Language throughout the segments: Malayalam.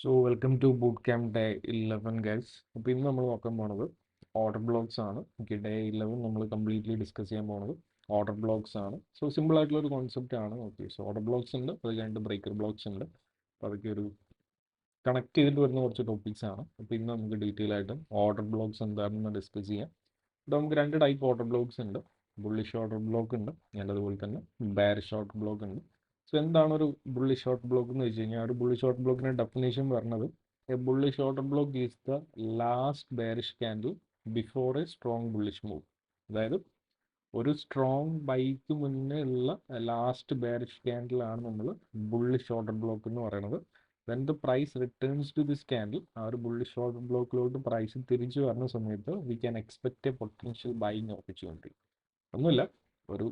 So welcome to boot camp day 11 guys. അപ്പോൾ ഇന്ന് നമ്മൾ നോക്കാൻ പോണത് ഓർഡർ ബ്ലോക്സ് ആണ്. ഡേ 11 നമ്മൾ കംപ്ലീറ്റ്ലി ഡിസ്കസ് ചെയ്യാൻ പോണത് ഓർഡർ ബ്ലോക്സ് ആണ്. സോ സിമ്പിൾ ആയിട്ടുള്ള ഒരു കോൺസെപ്റ്റ് ആണ്. ഓക്കെ, സോ ഓർഡർ ബ്ലോക്സ് ഉണ്ട്, അത് കഴിഞ്ഞിട്ട് ബ്രേക്കർ ബ്ലോക്സ് ഉണ്ട്. അപ്പോൾ അതൊക്കെ ഒരു കണക്ട് ചെയ്തിട്ട് വരുന്ന കുറച്ച് ടോപ്പിക്സ് ആണ്. അപ്പോൾ ഇന്ന് നമുക്ക് ഡീറ്റെയിൽ ആയിട്ട് ഓർഡർ ബ്ലോക്സ് എന്താണെന്ന് ഡിസ്കസ് ചെയ്യാം. ഇപ്പോൾ നമുക്ക് രണ്ട് ടൈപ്പ് ഓർഡർ ബ്ലോക്സ് ഉണ്ട്. ബുള്ളിഷ് ഓർഡർ ബ്ലോക്ക് ഉണ്ട്, അതുപോലെ തന്നെ ബെയറിഷ് ഓർഡർ ബ്ലോക്ക് ഉണ്ട്. സോ എന്താണ് ഒരു ബുള്ളിഷ് ഓർഡർ ബ്ലോക്ക് എന്ന് വെച്ച് കഴിഞ്ഞാൽ, ഒരു ബുള്ളിഷ് ഓർഡർ ബ്ലോക്കിന്റെ ഡെഫിനേഷൻ പറഞ്ഞത് A bullish order block is the last bearish candle before A strong bullish move. അതായത് ഒരു സ്ട്രോങ് ബൈക്ക് മുന്നേ ഉള്ള ലാസ്റ്റ് ബെയറിഷ് ക്യാൻഡിൽ ആണ് നമ്മൾ ബുള്ളിഷ് ഓർഡർ ബ്ലോക്ക് എന്ന് പറയുന്നത്. When the price returns to this candle, ആ ഒരു ബുള്ളിഷ് ഓർഡർ ബ്ലോക്കിലോട്ട് പ്രൈസ് തിരിച്ചു വരുന്ന സമയത്ത് we can expect a potential buying opportunity. ഒന്നുമില്ല, ഒരു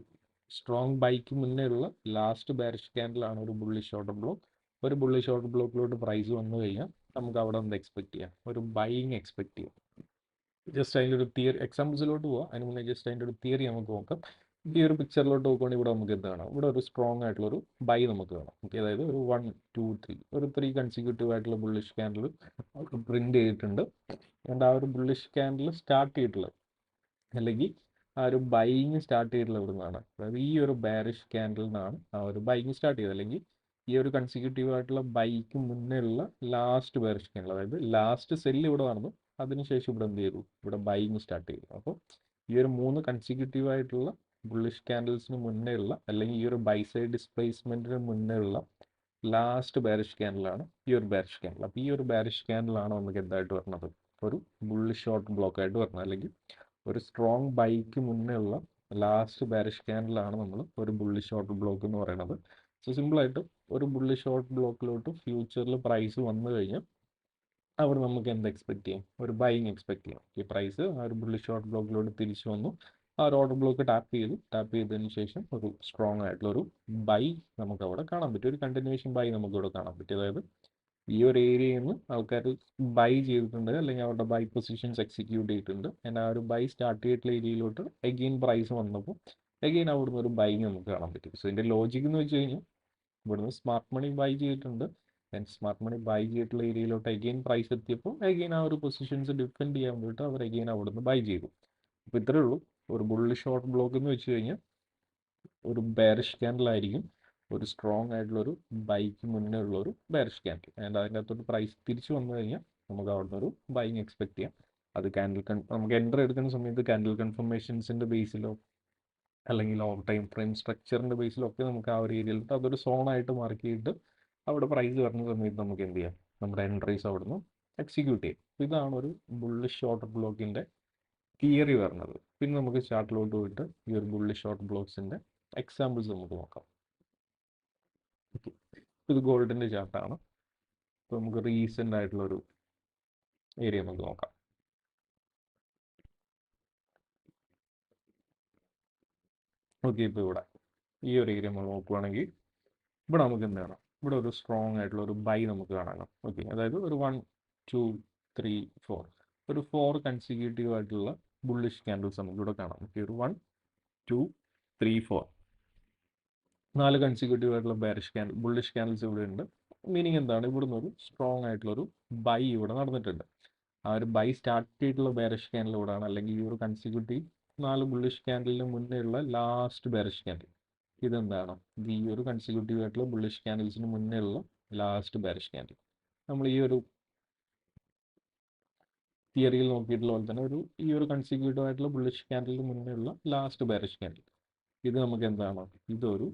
സ്ട്രോങ് ബൈക്ക് മുന്നേ ഉള്ള ലാസ്റ്റ് ബെയറിഷ് ക്യാൻഡിലാണ് ഒരു ബുള്ളിഷ് ഓർഡർ ബ്ലോക്ക്. ഒരു ബുള്ളിഷ് ഓർഡർ ബ്ലോക്കിലോട്ട് പ്രൈസ് വന്നു കഴിഞ്ഞാൽ നമുക്ക് അവിടെ എന്ത് എക്സ്പെക്ട് ചെയ്യാം? ഒരു ബൈയിങ് എക്സ്പെക്ട് ചെയ്യാം. ജസ്റ്റ് അതിൻ്റെ ഒരു തിയറി എക്സാമ്പിൾസിലോട്ട് പോവാം. അതിന് മുന്നേ ജസ്റ്റ് അതിൻ്റെ ഒരു തിയറി നമുക്ക് നോക്കാം. ഈ ഒരു പിക്ചറിലോട്ട് നോക്കുകയാണെങ്കിൽ ഇവിടെ നമുക്ക് എന്ത് കാണാം? ഇവിടെ ഒരു സ്ട്രോങ് ആയിട്ടുള്ള ഒരു ബൈ നമുക്ക് കാണാം. ഓക്കെ, അതായത് ഒരു 1 2 3 ഒരു 3 കൺസിക്യൂട്ടീവ് ആയിട്ടുള്ള ബുള്ളിഷ് ക്യാൻഡിൽ പ്രിന്റ് ചെയ്തിട്ടുണ്ട്. ആ ഒരു ബുള്ളിഷ് ക്യാൻഡിൽ സ്റ്റാർട്ട് ചെയ്തിട്ടുള്ളത്, അല്ലെങ്കിൽ ആ ഒരു ബൈയിങ് സ്റ്റാർട്ട് ചെയ്തിട്ടുള്ള ഇവിടെ നിന്നാണ്. അതായത് ഈ ഒരു ബെയറിഷ് ക്യാൻഡിൽ നിന്നാണ് ആ ഒരു ബൈയിങ് സ്റ്റാർട്ട് ചെയ്തത്, അല്ലെങ്കിൽ ഈ ഒരു കൺസിക്യൂട്ടീവ് ആയിട്ടുള്ള ബൈക്ക് മുന്നേ ഉള്ള ലാസ്റ്റ് ബെയറിഷ് ക്യാൻഡിൽ, അതായത് ലാസ്റ്റ് സെല്ല് ഇവിടെ നടന്നു, അതിനുശേഷം ഇവിടെ എന്ത് ചെയ്തു? ഇവിടെ ബൈയിങ് സ്റ്റാർട്ട് ചെയ്തു. അപ്പോൾ ഈ ഒരു 3 കൺസിക്യൂട്ടീവ് ആയിട്ടുള്ള ബുള്ളിഷ് ക്യാൻഡിൽസിന് മുന്നേ ഉള്ള, അല്ലെങ്കിൽ ഈ ഒരു ബൈ സൈഡ് ഡിസ്പ്ലേസ്മെന്റിന് മുന്നേ ഉള്ള ലാസ്റ്റ് ബെയറിഷ് ക്യാൻഡിലാണ് ഈ ഒരു ബെയറിഷ് ക്യാൻഡിൽ. അപ്പോൾ ഈ ഒരു ബെയറിഷ് ക്യാൻഡിലാണ് നമുക്ക് എന്തായിട്ട് വരുന്നത്? ഒരു ബുള്ളിഷ് ഷോർട്ട് ബ്ലോക്ക് ആയിട്ട് വരുന്നത്, അല്ലെങ്കിൽ ഒരു സ്ട്രോങ് ബൈക്ക് മുന്നേ ഉള്ള ലാസ്റ്റ് ബെയറിഷ് ക്യാൻഡിലാണ് നമ്മൾ ഒരു ബുള്ളിഷ് ഷോർട്ട് ബ്ലോക്ക് എന്ന് പറയുന്നത്. സോ സിമ്പിളായിട്ട് ഒരു ബുള്ളിഷ് ഷോർട്ട് ബ്ലോക്കിലോട്ട് ഫ്യൂച്ചറിൽ പ്രൈസ് വന്നു കഴിഞ്ഞാൽ അവിടെ നമുക്ക് എന്ത് എക്സ്പെക്ട് ചെയ്യാം? ഒരു ബൈയിങ് എക്സ്പെക്ട് ചെയ്യാം. ഈ പ്രൈസ് ആ ഒരു ബുള്ളിഷ് ഷോർട്ട് ബ്ലോക്കിലോട്ട് തിരിച്ചു വന്നു, ആ ഒരു ഓർഡർ ബ്ലോക്ക് ടാപ്പ് ചെയ്തതിന് ശേഷം ഒരു സ്ട്രോങ് ആയിട്ടുള്ള ഒരു ബൈ നമുക്ക് അവിടെ കാണാൻ പറ്റും. ഒരു കണ്ടിന്യൂഷൻ ബൈ നമുക്ക് ഇവിടെ കാണാൻ പറ്റും. അതായത് ഈ ഒരു ഏരിയയിൽ നിന്ന് ആൾക്കാർ ബൈ ചെയ്തിട്ടുണ്ട്, അല്ലെങ്കിൽ അവരുടെ ബൈ പൊസിഷൻസ് എക്സിക്യൂട്ട് ചെയ്തിട്ടുണ്ട്. ആ ഒരു ബൈ സ്റ്റാർട്ട് ചെയ്തിട്ടുള്ള ഏരിയയിലോട്ട് എഗെയിൻ പ്രൈസ് വന്നപ്പോൾ എഗെയിൻ അവിടുന്ന് ഒരു ബൈ നമുക്ക് കാണാൻ പറ്റും. സോ ഇതിന്റെ ലോജിക് എന്ന് വെച്ച് കഴിഞ്ഞാൽ, ഇവിടുന്ന് സ്മാർട്ട് മണി ബൈ ചെയ്തിട്ടുണ്ട്, സ്മാർട്ട് മണി ബൈ ചെയ്തിട്ടുള്ള ഏരിയയിലോട്ട് എഗെയിൻ പ്രൈസ് എത്തിയപ്പോൾ എഗെയിൻ ആ ഒരു പൊസിഷൻസ് ഡിഫെൻഡ് ചെയ്യാൻ വേണ്ടിയിട്ട് അവർ എഗെയിൻ അവിടുന്ന് ബൈ ചെയ്തു. അപ്പോൾ ഇത്രയേ ഉള്ളൂ. ഒരു ബുള്ളിഷ് ഷോർട്ട് ബ്ലോക്ക് എന്ന് വെച്ച് കഴിഞ്ഞാൽ ഒരു ബെയറിഷ് ക്യാൻഡിൽ ആയിരിക്കും, ഒരു സ്ട്രോങ് ആയിട്ടുള്ള ഒരു ബൈക്ക് മുന്നേ ഉള്ള ഒരു ബെയറിഷ് ക്യാൻഡിൽ. അതിൻ്റെ അകത്തോട്ട് പ്രൈസ് തിരിച്ചു വന്നു കഴിഞ്ഞാൽ നമുക്ക് അവിടുന്ന് ഒരു ബൈങ് എക്സ്പെക്ട് ചെയ്യാം. അത് നമുക്ക് എൻ്റർ എടുക്കുന്ന സമയത്ത് ക്യാൻഡിൽ കൺഫർമേഷൻസിൻ്റെ ബേസിലോ, അല്ലെങ്കിൽ ഓൾ ടൈം ഫ്രെയിം സ്ട്രക്ചറിൻ്റെ ബേസിലോ ഒക്കെ നമുക്ക് ആ ഒരു ഏരിയയിലോട്ട് അതൊരു സോണായിട്ട് മാർക്ക് ചെയ്തിട്ട് അവിടെ പ്രൈസ് വരുന്ന സമയത്ത് നമുക്ക് എന്ത് ചെയ്യാം? നമ്മുടെ എൻട്രീസ് അവിടുന്ന് എക്സിക്യൂട്ട് ചെയ്യും. ഇതാണ് ഒരു ബുള്ളിഷ് ഷോർട്ട് ബ്ലോക്കിൻ്റെ തിയറി വരുന്നത്. പിന്നെ നമുക്ക് ചാർട്ടിലോട്ട് പോയിട്ട് ഈ ഒരു ബുള്ളിഷ് ഷോർട്ട് ബ്ലോക്സിൻ്റെ എക്സാമ്പിൾസ് നമുക്ക് നോക്കാം. ഓക്കെ, ഇത് ഗോൾഡിൻ്റെ ചാർട്ടാണ്. അപ്പോൾ നമുക്ക് റീസെൻ്റ് ആയിട്ടുള്ള ഒരു ഏരിയ നമുക്ക് നോക്കാം. ഓക്കെ, ഇപ്പോൾ ഇവിടെ ഈ ഒരു ഏരിയ നമ്മൾ നോക്കുവാണെങ്കിൽ ഇവിടെ നമുക്ക് എന്ത് കാണാം? ഇവിടെ ഒരു സ്ട്രോങ് ആയിട്ടുള്ള ഒരു ബൈ നമുക്ക് കാണാം. ഓക്കെ, അതായത് ഒരു 1 2 3 4 ഒരു 4 കൺസിക്യൂട്ടീവ് ആയിട്ടുള്ള ബുള്ളിഷ് ക്യാൻഡിൽസ് നമുക്ക് ഇവിടെ കാണാം. ഓക്കെ, ഒരു 1 2 3 4 4 കൺസിക്യൂട്ടീവ് ആയിട്ടുള്ള ബുള്ളിഷ് ക്യാൻഡിൽസ് ഇവിടെ ഉണ്ട്. മീനിങ് എന്താണ്? ഇവിടുന്ന് ഒരു സ്ട്രോങ് ആയിട്ടുള്ള ഒരു ബൈ ഇവിടെ നടന്നിട്ടുണ്ട്. ആ ഒരു ബൈ സ്റ്റാർട്ട് ചെയ്തിട്ടുള്ള ബെയറിഷ് ക്യാൻഡിൽ ഇവിടെയാണ്, അല്ലെങ്കിൽ ഈ ഒരു കൺസിക്യൂട്ടീവ് 4 ബുള്ളിഷ് ക്യാൻഡിലിന് മുന്നേ ഉള്ള ലാസ്റ്റ് ബെയറിഷ് ക്യാൻഡിൽ ഇതെന്താണ്? ഇത് ഈ ഒരു കൺസിക്യൂട്ടീവ് ആയിട്ടുള്ള ബുള്ളിഷ് ക്യാൻഡിൽസിന് മുന്നേ ഉള്ള ലാസ്റ്റ് ബെയറിഷ് ക്യാൻഡിൽ. നമ്മൾ ഈ ഒരു തിയറിയിൽ നോക്കിയിട്ടുള്ള പോലെ തന്നെ ഈ ഒരു കൺസിക്യൂട്ടീവ് ആയിട്ടുള്ള ബുള്ളിഷ് ക്യാൻഡിലിന് മുന്നേ ഉള്ള ലാസ്റ്റ് ബെയറിഷ് ക്യാൻഡിൽ ഇത് നമുക്ക് എന്താണ്? ഇതൊരു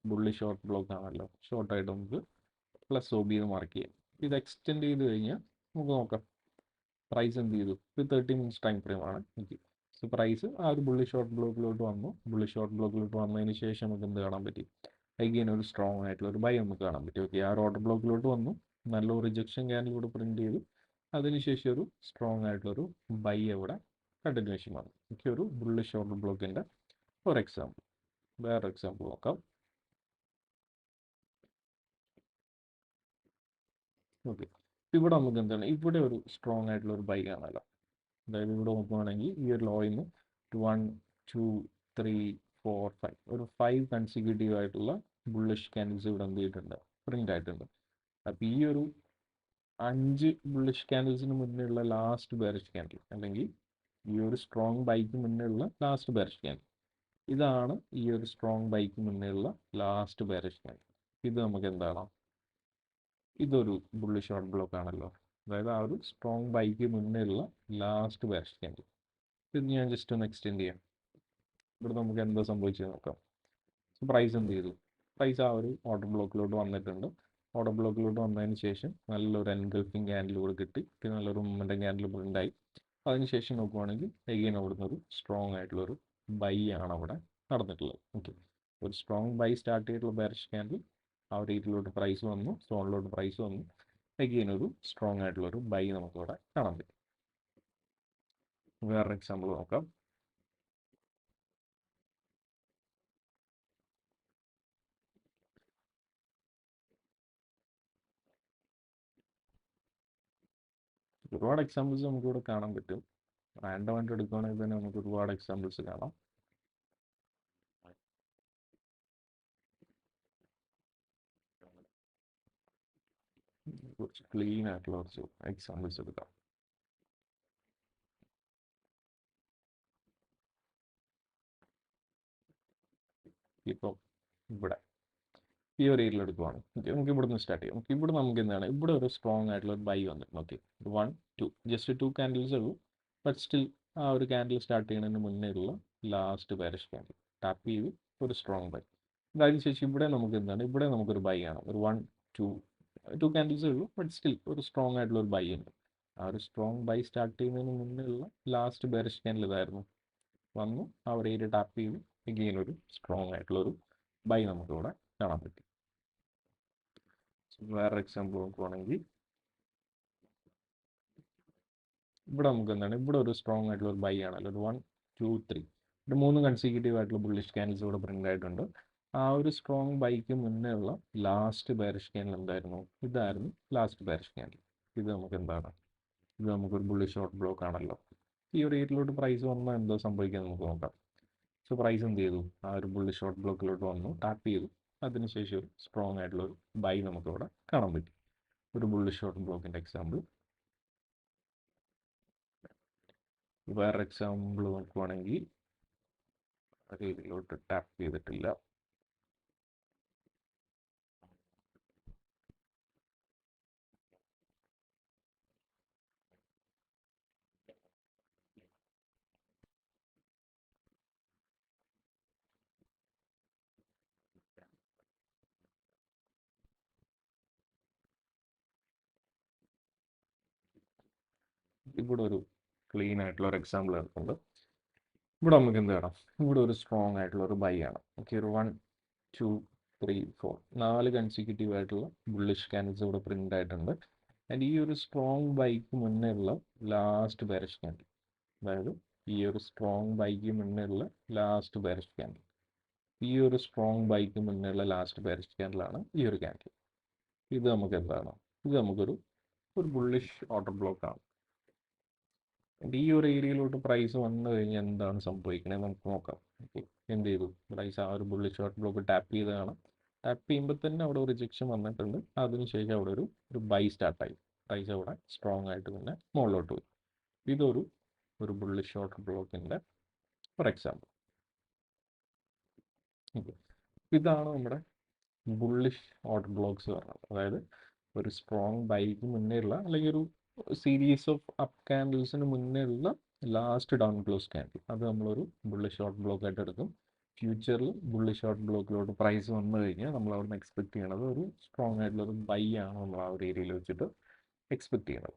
ബുള്ളിഷ് ഷോർട്ട് ബ്ലോക്ക് ആണല്ലോ. ഷോർട്ടായിട്ട് നമുക്ക് പ്ലസ് ഒ ബി എന്ന് മാർക്ക് ചെയ്യാം. ഇത് എക്സ്റ്റെൻഡ് ചെയ്ത് കഴിഞ്ഞാൽ നമുക്ക് നോക്കാം പ്രൈസ് എന്ത് ചെയ്തു. ഇത് 30 മിനിറ്റ്സ് ടൈം ഫ്രെയിം ആണ്. ഓക്കെ, സോ പ്രൈസ് ആ ഒരു ഷോർട്ട് ബ്ലോക്കിലോട്ട് വന്നു. ഷോർട്ട് ബ്ലോക്കിലോട്ട് വന്നതിന് ശേഷം നമുക്ക് എന്ത് കാണാൻ പറ്റി? അഗെയിൻ ഒരു സ്ട്രോങ് ആയിട്ടുള്ള ഒരു ബൈ നമുക്ക് കാണാൻ പറ്റും. ഓക്കെ, ആ ഒരു ഓർഡർ ബ്ലോക്കിലോട്ട് വന്നു, നല്ലൊരു റിജക്ഷൻ ക്യാൻഡിലൂടെ പ്രിന്റ് ചെയ്തു, അതിനുശേഷം ഒരു സ്ട്രോങ് ആയിട്ടുള്ളൊരു ബൈ അവിടെ കണ്ടിന്യൂഷൻ വന്നു. ഓക്കെ, ഒരു ഷോർട്ട് ബ്ലോക്കിൻ്റെ ഒരു എക്സാമ്പിൾ. വേറെ എക്സാമ്പിൾ നോക്കാം. ഓക്കെ, ഇവിടെ നമുക്ക് എന്താണ്? ഇവിടെ ഒരു സ്ട്രോങ് ആയിട്ടുള്ള ഒരു ബൈ കാണാമല്ലോ. അതായത് ഇവിടെ നോക്കുകയാണെങ്കിൽ ഈ ഒരു ലോയിൽ നിന്ന് 1 2 3 4 5 ഒരു 5 കൺസിക്യൂട്ടീവ് ആയിട്ടുള്ള ബുള്ളിഷ് ക്യാൻഡിൽസ് ഇവിടെ എന്ത് ചെയ്തിട്ടുണ്ട്? പ്രിന്റ് ആയിട്ടുണ്ട്. അപ്പോൾ ഈ ഒരു 5 ബുള്ളിഷ് ക്യാൻഡിൽസിന് മുന്നേ ഉള്ള ലാസ്റ്റ് ബെയറിഷ് ക്യാൻഡിൽ, അല്ലെങ്കിൽ ഈ ഒരു സ്ട്രോങ് ബൈക്ക് മുന്നേ ഉള്ള ലാസ്റ്റ് ബെയറിഷ് ക്യാൻഡിൽ. ഇതാണ് ഈ ഒരു സ്ട്രോങ് ബൈക്ക് മുന്നേ ഉള്ള ലാസ്റ്റ് ബെയറിഷ് ക്യാൻഡിൽ. ഇത് നമുക്ക് എന്താണ്? ഇതൊരു ബുള്ളിഷ് ഷോർട്ട് ബ്ലോക്ക് ആണല്ലോ. അതായത് ആ ഒരു സ്ട്രോങ് ബൈക്ക് മുന്നേ ഉള്ള ലാസ്റ്റ് ബെയറിഷ് ക്യാൻഡിൽ. ഇത് ഞാൻ ജസ്റ്റ് ഒന്ന് എക്സ്റ്റെൻഡ് ചെയ്യാം. ഇവിടെ നമുക്ക് എന്താ സംഭവിച്ചത് നോക്കാം. പ്രൈസ് എന്ത് ചെയ്തു? പ്രൈസ് ആ ഒരു ഓർഡർ ബ്ലോക്കിലോട്ട് വന്നിട്ടുണ്ട്. ഓർഡർ ബ്ലോക്കിലോട്ട് വന്നതിന് ശേഷം നല്ലൊരു എൻഗൾഫിംഗ് ക്യാൻഡിൽ കൂടെ കിട്ടി. പിന്നെ നല്ലൊരു മൊമെൻ്റം ക്യാൻഡിൽ ഉണ്ടായി. അതിനുശേഷം നോക്കുവാണെങ്കിൽ എഗെയിൻ അവിടുന്ന് ഒരു സ്ട്രോങ് ആയിട്ടുള്ളൊരു ബൈ ആണ് അവിടെ നടന്നിട്ടുള്ളത്. ഓക്കെ, ഒരു സ്ട്രോങ് ബൈ സ്റ്റാർട്ട് ചെയ്തിട്ടുള്ള ബെയറിഷ് ക്യാൻഡിൽ, ആ ഒരു രീതിയിലോട്ട് പ്രൈസ് വന്നു, സോണിലോട്ട് പ്രൈസ് വന്നു, എഗെയിൻ ഒരു സ്ട്രോങ് ആയിട്ടുള്ളൊരു ബൈ നമുക്കിവിടെ കാണാൻ പറ്റും. വേറൊരു എക്സാമ്പിൾ നോക്കാം. ഒരുപാട് എക്സാമ്പിൾസ് നമുക്കിവിടെ കാണാൻ പറ്റും. റാൻഡം ആയിട്ട് എടുക്കുകയാണെങ്കിൽ തന്നെ നമുക്ക് ഒരുപാട് എക്സാമ്പിൾസ് കാണാം. കുറച്ച് ക്ലീൻ ആയിട്ടുള്ള കുറച്ച് എക്സാമ്പിൾസ് എടുക്കാം. ഇപ്പം ഇവിടെ ഈ ഒരു ഏരിയയിൽ എടുക്കുവാണ്. നമുക്ക് ഇവിടെ നിന്ന് സ്റ്റാർട്ട് ചെയ്യാം. ഇവിടെ നമുക്ക് എന്താണ്, ഇവിടെ ഒരു സ്ട്രോങ് ആയിട്ടുള്ള ഒരു ബൈ വന്നിട്ടുണ്ട്. ഓക്കെ, 1 2 ജസ്റ്റ് 2 ക്യാൻഡിൽസേ ഉള്ളൂ. ബട്ട് സ്റ്റിൽ ആ ഒരു ക്യാൻഡിൽ സ്റ്റാർട്ട് ചെയ്യുന്നതിന് മുന്നേ ഉള്ള ലാസ്റ്റ് ബെയറിഷ് ക്യാൻഡിൽ ടാപ്പ് ചെയ്ത് ഒരു സ്ട്രോങ് ബൈ. അതിനുശേഷം ഇവിടെ നമുക്ക് എന്താണ്, ഇവിടെ നമുക്കൊരു ബൈ ആണ്. ഒരു 1 2 ക്യാൻഡിൽസേ ഉള്ളൂ. ബട്ട് സ്റ്റിൽ ഒരു സ്ട്രോങ് ആയിട്ടുള്ള ഒരു ബൈ ഉണ്ട്. ആ ഒരു സ്ട്രോങ് ബൈ സ്റ്റാർട്ട് ചെയ്യുന്നതിന് മുന്നേ ഉള്ള ലാസ്റ്റ് ബെയറിഷ് ക്യാൻഡിൽ ഇതായിരുന്നു. വന്നു, ആ ഒരു ഏരിയ ടാപ്പ് ചെയ്തു, എഗെയിൻ ഒരു സ്ട്രോങ് ആയിട്ടുള്ള ഒരു ബൈ നമുക്കിവിടെ കാണാൻ പറ്റും. വേറെ എക്സാമ്പിൾ നോക്കുവാണെങ്കിൽ ഇവിടെ നമുക്ക് എന്താണ്, ഇവിടെ ഒരു സ്ട്രോങ് ആയിട്ടുള്ള ഒരു ബൈ ആണല്ലോ. ഒരു 1 2 3 ഒരു 3 കൺസിക്യൂട്ടീവ് ആയിട്ടുള്ള ബുള്ളിഷ് ക്യാൻഡിൽസ് ഇവിടെ പ്രിന്റ് ആയിട്ടുണ്ട്. ആ ഒരു സ്ട്രോങ് ബൈക്ക് മുന്നേ ഉള്ള ലാസ്റ്റ് ബെയറിഷ് ക്യാൻഡിൽ എന്തായിരുന്നു? ഇതായിരുന്നു ലാസ്റ്റ് ബെയറിഷ് ക്യാൻഡിൽ. ഇത് നമുക്ക് എന്താണ്, ഇത് നമുക്കൊരു ബുള്ളിഷ് ഷോർട്ട് ബ്ലോക്ക് ആണല്ലോ. ഈ ഒരു ഏരിയയിലോട്ട് പ്രൈസ് വന്നാൽ എന്തോ സംഭവിക്കാൻ നമുക്ക് നോക്കാം. സോ പ്രൈസ് എന്ത് ചെയ്തു? ആ ഒരു ബുള്ളിഷ് ഷോർട്ട് ബ്ലോക്കിലോട്ട് വന്നു, ടാപ്പ് ചെയ്തു. അതിനുശേഷം ഒരു സ്ട്രോങ് ആയിട്ടുള്ള ഒരു ബൈ നമുക്കിവിടെ കാണാൻ പറ്റും. ഒരു ബുള്ളിഷ് ഷോർട്ട് ബ്ലോക്കിൻ്റെ എക്സാമ്പിൾ. വേറെ എക്സാമ്പിൾ നോക്കുവാണെങ്കിൽ രീതിയിലോട്ട് ടാപ്പ് ചെയ്തിട്ടില്ല. ഇവിടെ ഒരു ക്ലീൻ ആയിട്ടുള്ള ഒരു എക്സാമ്പിൾ എടുക്കുന്നുണ്ട്. ഇവിടെ നമുക്ക് എന്ത് വേണം? ഇവിടെ ഒരു സ്ട്രോങ് ആയിട്ടുള്ള ഒരു ബൈ ആണ്. ഓക്കെ, ഒരു 1 2 3 4 4 കൺസിക്യൂട്ടീവ് ആയിട്ടുള്ള ബുള്ളിഷ് ക്യാൻഡിൽസ് ഇവിടെ പ്രിന്റ് ആയിട്ടുണ്ട്. ആൻഡ് ഈ ഒരു സ്ട്രോങ് ബൈക്ക് മുന്നേ ഉള്ള ലാസ്റ്റ് ബെയറിഷ് ക്യാൻഡിൽ, അതായത് ഈ ഒരു സ്ട്രോങ് ബൈക്ക് മുന്നേ ഉള്ള ലാസ്റ്റ് ബെയറിഷ് ക്യാൻഡിൽ, ഈ ഒരു സ്ട്രോങ് ബൈക്ക് മുന്നേ ഉള്ള ലാസ്റ്റ് ബെയറിഷ് ക്യാൻഡിലാണ് ഈ ഒരു ക്യാൻഡിൽ. ഇത് നമുക്ക് എന്താണ്, ഇത് നമുക്കൊരു ബുള്ളിഷ് ഓർഡർ ബ്ലോക്ക് ആണ്. ഈ ഒരു ഏരിയയിലോട്ട് പ്രൈസ് വന്നു കഴിഞ്ഞാൽ എന്താണ് സംഭവിക്കണത് നമുക്ക് നോക്കാം. ഓക്കെ, എന്ത് ചെയ്തു? പ്രൈസ് ആ ഒരു ബുള്ളിഷ് ഷോർട്ട് ബ്ലോക്ക് ടാപ്പ് ചെയ്തതാണ്. ടാപ്പ് ചെയ്യുമ്പോൾ തന്നെ അവിടെ ഒരു റിജക്ഷൻ വന്നിട്ടുണ്ട്. അതിനുശേഷം അവിടെ ഒരു ബൈ സ്റ്റാർട്ടായി. പ്രൈസ് അവിടെ സ്ട്രോങ് ആയിട്ട് തന്നെ മുകളിലോട്ട് പോയി. ഇതൊരു ബുള്ളിഷ് ഷോർട്ട് ബ്ലോക്കിൻ്റെ ഫോർ എക്സാമ്പിൾ. ഓക്കെ, ഇതാണ് നമ്മുടെ ബുള്ളിഷ് ഓർഡർ ബ്ലോക്സ് പറയുന്നത്. അതായത് ഒരു സ്ട്രോങ് ബൈക്ക് മുന്നേ ഉള്ള, അല്ലെങ്കിൽ ഒരു സീരീസ് ഓഫ് അപ്പ് ക്യാൻഡിൽസിന് മുന്നേ ഉള്ള ലാസ്റ്റ് ഡൗൺ ക്ലോസ് ക്യാൻഡിൽ, അത് നമ്മളൊരു ബുള്ളിഷ് ഷോർട്ട് ബ്ലോക്ക് ആയിട്ട് എടുക്കും. ഫ്യൂച്ചറിൽ ബുള്ളിഷ് ഷോർട്ട് ബ്ലോക്കിലോട്ട് പ്രൈസ് വന്നു കഴിഞ്ഞാൽ നമ്മൾ അവിടെ നിന്ന് എക്സ്പെക്ട് ചെയ്യണത് ഒരു സ്ട്രോങ് ആയിട്ടുള്ള ഒരു ബൈ ആണ് നമ്മൾ ആ ഒരു ഏരിയയിൽ വെച്ചിട്ട് എക്സ്പെക്ട് ചെയ്യണത്.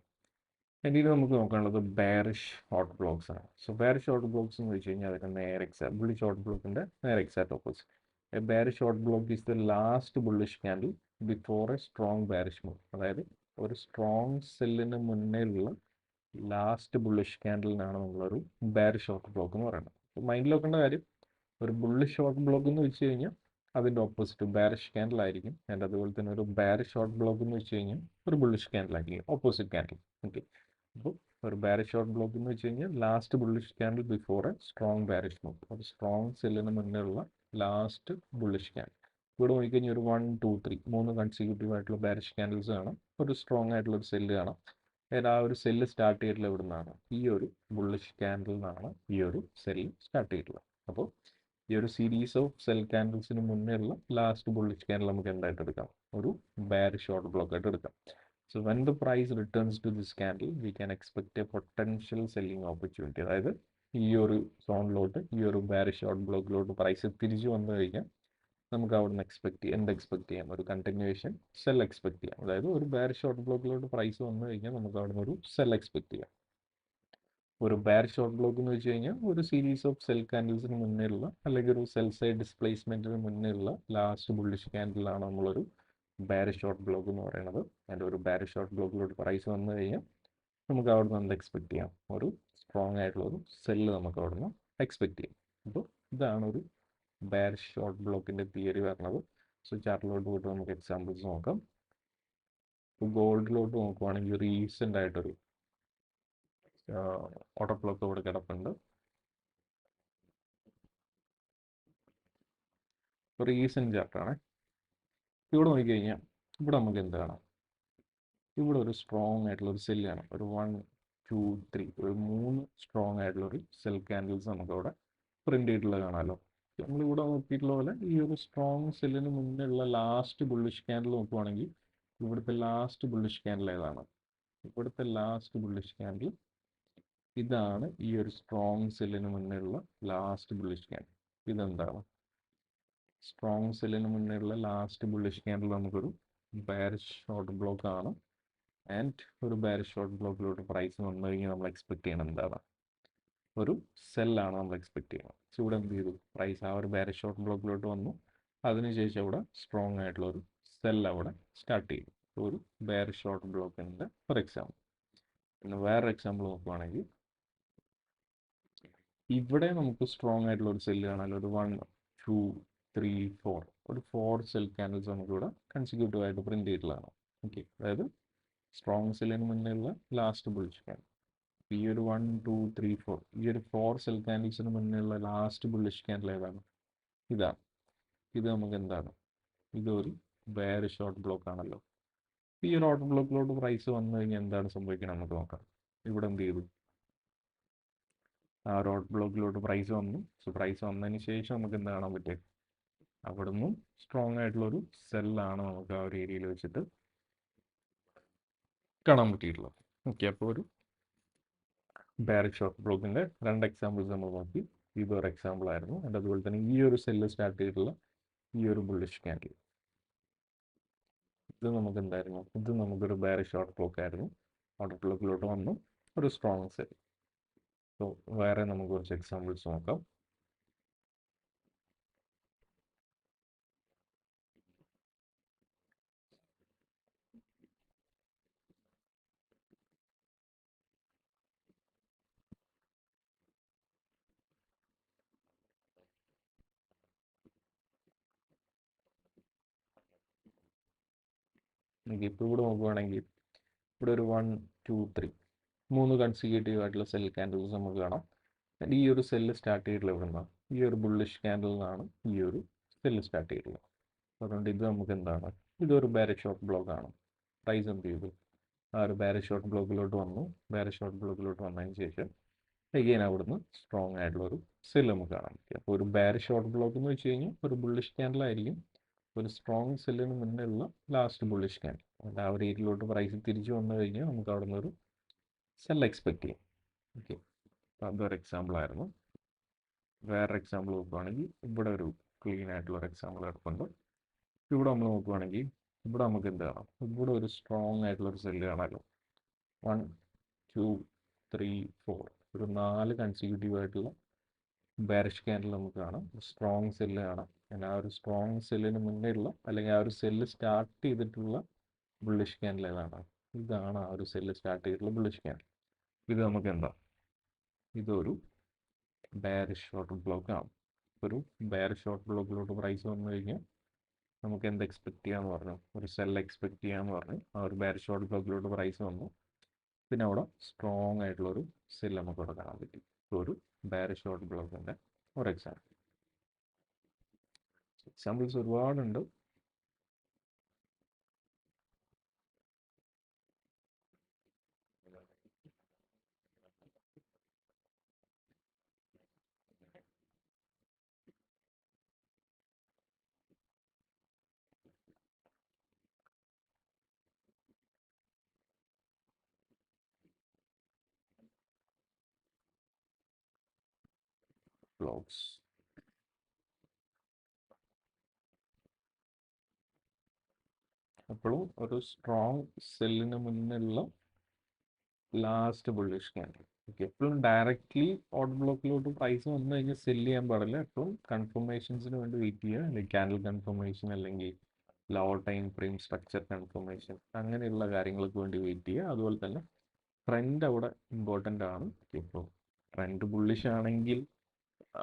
ഇനി നമുക്ക് നോക്കാനുള്ളത് ബെയറിഷ് ഓർഡർ ബ്ലോക്സ് ആണ്. സോ ബെയറിഷ് ഓർഡർ ബ്ലോക്സ് എന്ന് വെച്ച് കഴിഞ്ഞാൽ അതിൻ്റെ നേരെ എക്സാക്ട് ബുള്ളിഷ് ഓർഡർ ബ്ലോക്കിൻ്റെ നേരെ exact opposite. A bearish order block is the last bullish candle before A strong bearish move. അതായത് ഒരു സ്ട്രോങ് സെല്ലിന് മുന്നേ ഉള്ള ലാസ്റ്റ് ബുള്ളിഷ് ക്യാൻഡിലിനാണ് നമ്മളൊരു ബെയറിഷ് ഓർഡർ ബ്ലോക്ക് എന്ന് പറയുന്നത്. മൈൻഡിൽ വെക്കേണ്ട കാര്യം, ഒരു ബുള്ളിഷ് ഷോർട്ട് ബ്ലോക്ക് എന്ന് വെച്ച് കഴിഞ്ഞാൽ അതിൻ്റെ ഓപ്പോസിറ്റ് ബെയറിഷ് ക്യാൻഡിൽ ആയിരിക്കും. ആൻഡ് അതുപോലെ തന്നെ ഒരു ബെയറിഷ് ഷോർട്ട് ബ്ലോക്ക് എന്ന് വെച്ച് കഴിഞ്ഞാൽ ഒരു ബുള്ളിഷ് ക്യാൻഡിൽ ആയിരിക്കും, ഓപ്പോസിറ്റ് ക്യാൻഡിൽ. ഓക്കെ, അപ്പോൾ ഒരു ബെയറിഷ് ഷോർട്ട് ബ്ലോക്ക് എന്ന് വെച്ച് കഴിഞ്ഞാൽ last bullish candle before A strong bearish move. ഒരു സ്ട്രോങ് സെല്ലിന് മുന്നേ ഉള്ള ലാസ്റ്റ് ബുള്ളിഷ് ക്യാൻഡിൽ. ഇവിടെ നോക്കിക്കഴിഞ്ഞാൽ ഒരു 1 2 3 മൂന്ന് കൺസിക്യൂട്ടീവ് ആയിട്ടുള്ള ബാരിഷ് ക്യാൻഡിൽസ് കാണാം. ഒരു സ്ട്രോങ് ആയിട്ടുള്ള ഒരു സെല്ല് കാണാം. അതായത് ആ ഒരു സെല്ല് സ്റ്റാർട്ട് ചെയ്തിട്ടുള്ള എവിടെ നിന്നാണ്? ഈ ഒരു ബുള്ളിഷ് ക്യാൻഡിൽ നിന്നാണ് ഈ ഒരു സെല്ല് സ്റ്റാർട്ട് ചെയ്തിട്ടുള്ളത്. അപ്പോൾ ഈ ഒരു സീരീസ് ഓഫ് സെൽ ക്യാൻഡിൽസിന് മുന്നേ ഉള്ള ലാസ്റ്റ് ബുള്ളിഷ് ക്യാൻഡിൽ നമുക്ക് എന്തായിട്ട് എടുക്കാം? ഒരു ബെയറിഷ് ഓർഡർ ബ്ലോക്ക് ആയിട്ട് എടുക്കാം. So when the price returns to this candle, we can expect a potential selling opportunity. അതായത് ഈ ഒരു സോണിലോട്ട് ഈ ഒരു ബെയറിഷ് ഷോർട്ട് ബ്ലോക്കിലോട്ട് പ്രൈസ് തിരിച്ചു വന്നു കഴിഞ്ഞാൽ നമുക്ക് അവിടെ നിന്ന് എക്സ്പെക്ട് ചെയ്യാം? ഒരു കണ്ടിന്യൂവേഷൻ സെൽ എക്സ്പെക്ട് ചെയ്യാം. അതായത് ഒരു ബെയറിഷ് ഷോർട്ട് ബ്ലോക്കിലോട്ട് പ്രൈസ് വന്നു കഴിഞ്ഞാൽ നമുക്ക് അവിടെ നിന്ന് ഒരു സെൽ എക്സ്പെക്ട് ചെയ്യാം. ഒരു ബെയറിഷ് ഷോർട്ട് ബ്ലോക്ക് എന്ന് വെച്ച് കഴിഞ്ഞാൽ ഒരു സീരീസ് ഓഫ് സെൽ കാൻഡിൽസിന് മുന്നേ ഉള്ള അല്ലെങ്കിൽ ഒരു സെൽ സൈഡ് ഡിസ്പ്ലേസ്മെന്റിന് മുന്നേ ഉള്ള ലാസ്റ്റ് ബുള്ളിഷ് ക്യാൻഡിലാണ് നമ്മളൊരു ബെയറിഷ് ഷോർട്ട് ബ്ലോക്ക് എന്ന് പറയുന്നത്. അതിൻ്റെ ഒരു ബെയറിഷ് ഷോർട്ട് ബ്ലോക്കിലോട്ട് പ്രൈസ് വന്നു കഴിഞ്ഞാൽ നമുക്ക് അവിടെ നിന്ന് എന്ത് എക്സ്പെക്ട് ചെയ്യാം? ഒരു സ്ട്രോങ് ആയിട്ടുള്ള ഒരു സെല്ല് നമുക്ക് അവിടെ നിന്ന് എക്സ്പെക്ട് ചെയ്യാം. അപ്പോൾ ഇതാണ് ഒരു ബെയറിഷ് ഷോർട്ട് ബ്ലോക്കിൻ്റെ തിയറി വരുന്നത്. സോ ചാർട്ടിലോട്ട് പോയിട്ട് നമുക്ക് എക്സാമ്പിൾസ് നോക്കാം. ഇപ്പോൾ ഗോൾഡിലോട്ട് നോക്കുവാണെങ്കിൽ റീസെൻ്റ് ആയിട്ടൊരു ഓർഡർ ബ്ലോക്ക് ഇവിടെ കിടപ്പുണ്ട്. റീസെൻ്റ് ചാർട്ടാണ്. ഇവിടെ നോക്കിക്കഴിഞ്ഞാൽ ഇവിടെ നമുക്ക് എന്ത് കാണാം? ഇവിടെ ഒരു സ്ട്രോങ് ആയിട്ടുള്ള ഒരു സെല്ല് കാണാം. ഒരു 1 2 3 ഒരു 3 സ്ട്രോങ് ആയിട്ടുള്ള ഒരു സെൽ ക്യാൻഡിൽസ് നമുക്ക് അവിടെ പ്രിന്റ് ചെയ്തിട്ടുള്ളത് കാണാമല്ലോ. നമ്മളിവിടെ നോക്കിയിട്ടുള്ള പോലെ ഈ ഒരു സ്ട്രോങ് സെല്ലിന് മുന്നേ ഉള്ള ലാസ്റ്റ് ബുള്ളിഷ് ക്യാൻഡിൽ നോക്കുവാണെങ്കിൽ ഇവിടുത്തെ ലാസ്റ്റ് ബുള്ളിഷ് ക്യാൻഡിൽ ഏതാണ്? ഇവിടുത്തെ ലാസ്റ്റ് ബുള്ളിഷ് ക്യാൻഡിൽ ഇതാണ്. ഈ ഒരു സ്ട്രോങ് സെല്ലിന് മുന്നേ ഉള്ള ലാസ്റ്റ് ബുള്ളിഷ് ക്യാൻഡിൽ ഇതെന്താണ്? സ്ട്രോങ് സെല്ലിന് മുന്നേ ഉള്ള ലാസ്റ്റ് ബുള്ളിഷ് ക്യാൻഡിൽ നമുക്കൊരു ബെയറിഷ് ഷോർട്ട് ബ്ലോക്ക് ആണ്. ആൻഡ് ഒരു ബെയറിഷ് ഷോർട്ട് ബ്ലോക്കിലോട്ട് പ്രൈസ് വന്നു കഴിഞ്ഞാൽ നമ്മൾ എക്സ്പെക്ട് ചെയ്യണം എന്താണ്? ഒരു സെല്ലാണ് നമ്മൾ എക്സ്പെക്ട് ചെയ്യുന്നത്. സോ ഇവിടെ എന്ത് ചെയ്തു? പ്രൈസ് ആ ഒരു ബെയറിഷ് ഷോർട്ട് ബ്ലോക്കിലോട്ട് വന്നു. അതിനുശേഷം ഇവിടെ സ്ട്രോങ് ആയിട്ടുള്ള ഒരു സെൽ അവിടെ സ്റ്റാർട്ട് ചെയ്തു. ഒരു ബെയറിഷ് ഷോർട്ട് ബ്ലോക്കിൻ്റെ ഫോർ എക്സാമ്പിൾ. പിന്നെ വേറെ എക്സാമ്പിൾ നോക്കുവാണെങ്കിൽ ഇവിടെ നമുക്ക് സ്ട്രോങ് ആയിട്ടുള്ള ഒരു സെല്ല് കാണാമല്ലോ. ഒരു 1 2 3 4 ഒരു 4 സെൽ ക്യാൻഡിൽസ് നമുക്കിവിടെ കൺസിക്യൂട്ടീവ് ആയിട്ട് പ്രിന്റ് ചെയ്തിട്ടുള്ളതാണ്. ഓക്കെ, അതായത് സ്ട്രോങ് സെല്ലിന് മുന്നേയുള്ള ലാസ്റ്റ് ബുള്ളിഷ് ക്യാൻഡിൽ. ഈ ഒരു 1 2 3 4 ഈ ഒരു 4 സെൽ ക്യാൻഡിൽസിന് മുന്നേയുള്ള ലാസ്റ്റ് ബുള്ളിഷ് ക്യാൻഡിൽ ഏതാണ്? ഇതാണ്. ഇത് നമുക്ക് എന്താണ്? ഇതൊരു ബെയറിഷ് ഷോർട്ട് ബ്ലോക്ക് ആണല്ലോ. ഈ ഒരു ഓർഡർ ബ്ലോക്കിലോട്ട് പ്രൈസ് വന്നു കഴിഞ്ഞാൽ എന്താണ് സംഭവിക്കുന്നത് നമുക്ക് നോക്കാം. ഇവിടെ എന്ത് ചെയ്തു? ആ ഒരു ഓർഡർ ബ്ലോക്കിലോട്ട് പ്രൈസ് വന്നു. സോ പ്രൈസ് വന്നതിന് ശേഷം നമുക്ക് എന്ത് കാണാൻ പറ്റും? അവിടെ നിന്നും സ്ട്രോങ് ആയിട്ടുള്ളൊരു സെല്ലാണ് നമുക്ക് ആ ഒരു ഏരിയയിൽ വെച്ചിട്ട് കാണാൻ പറ്റിയിട്ടുള്ളത്. ഓക്കെ, അപ്പോൾ ഒരു ബെയറിഷ് ഷോർട്ട് ബ്ലോക്കിൻ്റെ 2 എക്സാമ്പിൾസ് നമ്മൾ നോക്കി. ഇതൊരു എക്സാമ്പിൾ ആയിരുന്നു. ആൻഡ് അതുപോലെ തന്നെ ഈ ഒരു സെല്ല് സ്റ്റാർട്ട് ചെയ്തിട്ടുള്ള ഈ ഒരു ബുള്ളിഷ് ക്യാൻഡിൽ ഇത് നമുക്ക് എന്തായിരുന്നു? ഇത് നമുക്കൊരു ബെയറിഷ് ഷോർട്ട് ബ്ലോക്ക് ആയിരുന്നു. ഓർഡർ ബ്ലോക്കിലോട്ട് വന്നു ഒരു സ്ട്രോങ് സെൽ. സോ വേറെ നമുക്ക് കുറച്ച് എക്സാമ്പിൾസ് നോക്കാം. ഇപ്പോൾ ഇവിടെ നോക്കുവാണെങ്കിൽ ഇവിടെ ഒരു 1 2 3 മൂന്ന് കൺസിക്യൂട്ടീവ് ആയിട്ടുള്ള സെൽ ക്യാൻഡിൽസ് നമുക്ക് കാണാം. ഈ ഒരു സെല്ല് സ്റ്റാർട്ട് ചെയ്തിട്ടുള്ള ഇവിടെ നിന്നാണ്? ഈ ഒരു ബുള്ളിഷ് ക്യാൻഡിൽ നിന്നാണ് ഈ ഒരു സെല്ല് സ്റ്റാർട്ട് ചെയ്തിട്ടുള്ളത്. അതുകൊണ്ട് ഇത് നമുക്ക് എന്താണ്? ഇതൊരു ബെയറിഷ് ഷോർട്ട് ബ്ലോക്ക് ആണ്. പ്രൈസ് എന്ത് ചെയ്തു? ആ ഒരു ബെയറിഷ് ഷോർട്ട് ബ്ലോക്കിലോട്ട് വന്നു. ബെയറിഷ് ഷോർട്ട് ബ്ലോക്കിലോട്ട് വന്നതിന് ശേഷം അഗെയിൻ അവിടുന്ന് സ്ട്രോങ് ആയിട്ടുള്ള ഒരു സെല്ല് നമുക്ക് കാണാൻ പറ്റും. അപ്പോൾ ഒരു ബെയറിഷ് ഷോർട്ട് ബ്ലോക്ക് എന്ന് വെച്ച് കഴിഞ്ഞാൽ ഒരു ബുള്ളിഷ് ക്യാൻഡിൽ ആയിരിക്കും. ഒരു സ്ട്രോങ് സെല്ലിന് മുന്നേ ഉള്ള ലാസ്റ്റ് ബുള്ളിഷ് ക്യാൻഡിൽ. അതുകൊണ്ട് ആ ഒരു ഏരിയയിലോട്ട് പ്രൈസ് തിരിച്ചു വന്നു കഴിഞ്ഞാൽ നമുക്ക് അവിടെ നിന്ന് ഒരു സെൽ എക്സ്പെക്ട് ചെയ്യാം. ഓക്കെ, അപ്പോൾ അതൊരു എക്സാമ്പിൾ ആയിരുന്നു. വേറെ എക്സാമ്പിൾ നോക്കുകയാണെങ്കിൽ ഇവിടെ ഒരു ക്ലീൻ ആയിട്ടുള്ള ഒരു എക്സാമ്പിൾ കിടപ്പുണ്ട്. ഇവിടെ നമ്മൾ നോക്കുകയാണെങ്കിൽ ഇവിടെ നമുക്ക് എന്ത് കാണാം? ഇവിടെ ഒരു സ്ട്രോങ് ആയിട്ടുള്ള ഒരു സെല്ല് കാണാമല്ലോ. 1 2 3 4 ഒരു 4 കൺസിക്യൂട്ടീവ് ആയിട്ടുള്ള ബെയറിഷ് ക്യാൻഡിൽ നമുക്ക് കാണാം. സ്ട്രോങ് സെല്ല് കാണാം. ആ ഒരു സ്ട്രോങ് സെല്ലിന് മുന്നേ ഉള്ള അല്ലെങ്കിൽ ആ ഒരു സെല്ല് സ്റ്റാർട്ട് ചെയ്തിട്ടുള്ള ബുള്ളിഷ് ക്യാൻഡിൽ ഏതാണ്? ഇതാണ് ആ ഒരു സെല്ല് സ്റ്റാർട്ട് ചെയ്തിട്ടുള്ള ബുള്ളിഷ് ക്യാൻഡിൽ. ഇത് നമുക്ക് എന്താ? ഇതൊരു ബെയറിഷ് ഷോർട്ട് ബ്ലോക്ക് ആണ്. ഒരു ബെയറിഷ് ഷോർട്ട് ബ്ലോക്കിലോട്ട് പ്രൈസ് വന്നു കഴിഞ്ഞാൽ നമുക്ക് എന്ത് എക്സ്പെക്ട് ചെയ്യാന്ന് പറഞ്ഞു? ഒരു സെൽ എക്സ്പെക്ട് ചെയ്യാന്ന് പറഞ്ഞു. ആ ഒരു ബെയറിഷ് ഷോർട്ട് ബ്ലോക്കിലോട്ട് പ്രൈസ് വന്നു. പിന്നെ അവിടെ സ്ട്രോങ് ആയിട്ടുള്ള ഒരു സെൽ നമുക്ക് ഇവിടെ കാണാൻ പറ്റും. ഒരു ബെയറിഷ് ഷോർട്ട് ബ്ലോക്കിൻ്റെ ഒരു എക്സാമ്പിൾ. എക്സാമ്പിൾസ് ഒരുപാടുണ്ട്. ബ്ലോക്സ് എപ്പോഴും ഒരു സ്ട്രോങ് സെല്ലിന് മുന്നിലുള്ള ലാസ്റ്റ് ബുള്ളിഷ് ക്യാൻഡിൽ. ഓക്കെ, എപ്പോഴും ഡയറക്റ്റ്ലി ഓർഡർ ബ്ലോക്കിലോട്ട് പ്രൈസ് വന്നു കഴിഞ്ഞാൽ സെല് ചെയ്യാൻ പാടില്ല. എപ്പോഴും കൺഫർമേഷൻസിന് വേണ്ടി വെയിറ്റ് ചെയ്യുക, അല്ലെങ്കിൽ ക്യാൻഡിൽ കൺഫർമേഷൻ, അല്ലെങ്കിൽ lower time frame structure confirmation, അങ്ങനെയുള്ള കാര്യങ്ങൾക്ക് വേണ്ടി വെയിറ്റ് ചെയ്യുക. അതുപോലെ തന്നെ ട്രെൻഡ് അവിടെ ഇമ്പോർട്ടൻ്റ് ആണ്. ഇപ്പോൾ ട്രെൻഡ് ബുള്ളിഷ് ആണെങ്കിൽ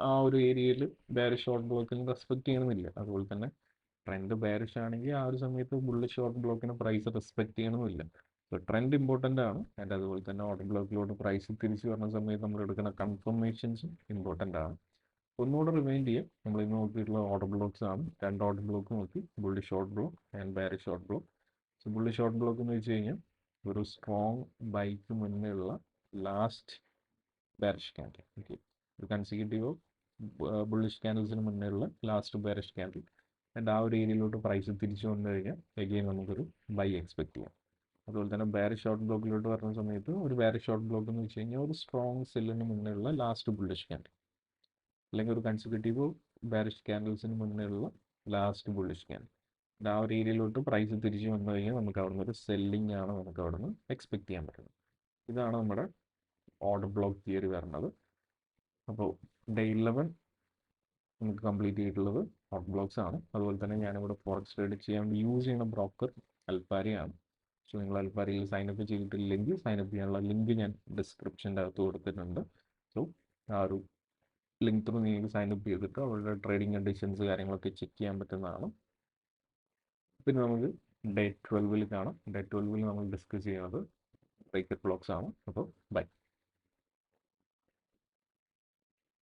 ആ ഒരു ഏരിയയിൽ ബെയറിഷ് ഷോർട്ട് ബ്ലോക്കിന് റെസ്പെക്ട് ചെയ്യണമെന്നില്ല. അതുപോലെ തന്നെ ട്രെൻഡ് ബെയറിഷ് ആണെങ്കിൽ ആ ഒരു സമയത്ത് ബുള്ളിഷ് ഷോർട്ട് ബ്ലോക്കിന് പ്രൈസ് റെസ്പെക്ട് ചെയ്യണമെന്നില്ല. സോ ട്രെൻഡ് ഇമ്പോർട്ടൻ്റ് ആണ്. ആൻഡ് അതുപോലെ തന്നെ ഓർഡർ ബ്ലോക്കിലോട്ട് പ്രൈസ് തിരിച്ചു വരുന്ന സമയത്ത് നമ്മൾ എടുക്കുന്ന കൺഫർമേഷൻസും ഇമ്പോർട്ടൻ്റ് ആണ്. ഒന്നുകൂടെ റിമൈൻഡ് ചെയ്യാം, നമ്മൾ ഇന്ന് നോക്കിയിട്ടുള്ള ഓർഡർ ബ്ലോക്സ് ആണ്. രണ്ട് ഓർഡർ ബ്ലോക്ക് നോക്കി, bullish short block and bearish short block. So bullish short block എന്ന് വെച്ച് കഴിഞ്ഞാൽ ഒരു സ്ട്രോങ് ബൈക്ക് മുന്നേ ഉള്ള ലാസ്റ്റ് ബെയറിഷ് ക്യാൻഡിൽ. ഓക്കെ, ഒരു കൺസിക്യൂട്ടീവ് ബുള്ളിഷ് ക്യാൻഡിൽസിന് മുന്നേ ഉള്ള ലാസ്റ്റ് ബെയറിഷ് ക്യാൻഡിൽ. ആൻഡ് ആ ഒരു ഏരിയയിലോട്ട് പ്രൈസ് തിരിച്ചു വന്നു കഴിഞ്ഞാൽ എഗെയിൻ നമുക്കൊരു ബൈ എക്സ്പെക്ട് ചെയ്യാം. അതുപോലെ തന്നെ ബെയറിഷ് ഷോർട്ട് ബ്ലോക്കിലോട്ട് വരുന്ന സമയത്ത് ഒരു ബെയറിഷ് ഷോർട്ട് ബ്ലോക്ക് എന്ന് വെച്ച് കഴിഞ്ഞാൽ ഒരു സ്ട്രോങ് സെല്ലിന് മുന്നേ ഉള്ള ലാസ്റ്റ് ബുള്ളിഷ് ക്യാൻഡിൽ, അല്ലെങ്കിൽ ഒരു കൺസിക്യൂട്ടീവ് ബെയറിഷ് ക്യാൻഡിൽസിന് മുന്നേ ഉള്ള ലാസ്റ്റ് ബുള്ളിഷ് ക്യാൻഡിൽ. ആ ഒരു ഏരിയയിലോട്ട് പ്രൈസ് തിരിച്ചു വന്നു കഴിഞ്ഞാൽ നമുക്ക് അവിടെ നിന്ന് ഒരു സെല്ലിംഗ് ആണ് നമുക്ക് അവിടെ നിന്ന് എക്സ്പെക്ട് ചെയ്യാൻ പറ്റുന്നത്. ഇതാണ് നമ്മുടെ ഓർഡർ ബ്ലോക്ക് തിയറി വരുന്നത്. അപ്പോൾ ഡേ 11 നമുക്ക് കംപ്ലീറ്റ് ചെയ്തിട്ടുള്ളത് ഓർഡർ ബ്ലോക്സ് ആണ്. അതുപോലെ തന്നെ ഞാനിവിടെ ഫോറക്സ് ട്രേഡ് ചെയ്യാൻ യൂസ് ചെയ്യുന്ന ബ്രോക്കർ അൽപാരിയാണ്. സോ നിങ്ങൾ അൽപാരിയിൽ സൈനപ്പ് ചെയ്തിട്ടില്ലെങ്കിൽ സൈനപ്പ് ചെയ്യാനുള്ള ലിങ്ക് ഞാൻ ഡിസ്ക്രിപ്ഷൻ്റെ അകത്ത് കൊടുത്തിട്ടുണ്ട്. സോ ആ ഒരു ലിങ്ക് ത്രൂ നിങ്ങൾക്ക് സൈനപ്പ് ചെയ്തിട്ട് അവരുടെ ട്രേഡിംഗ് കണ്ടീഷൻസ് കാര്യങ്ങളൊക്കെ ചെക്ക് ചെയ്യാൻ പറ്റുന്നതാണ്. പിന്നെ നമുക്ക് ഡേ 12 കാണാം. ഡേ 12 നമ്മൾ ഡിസ്കസ് ചെയ്യുന്നത് ബ്രേക്കറ്റ് ബ്ലോക്സ് ആണ്. അപ്പോൾ ബൈ.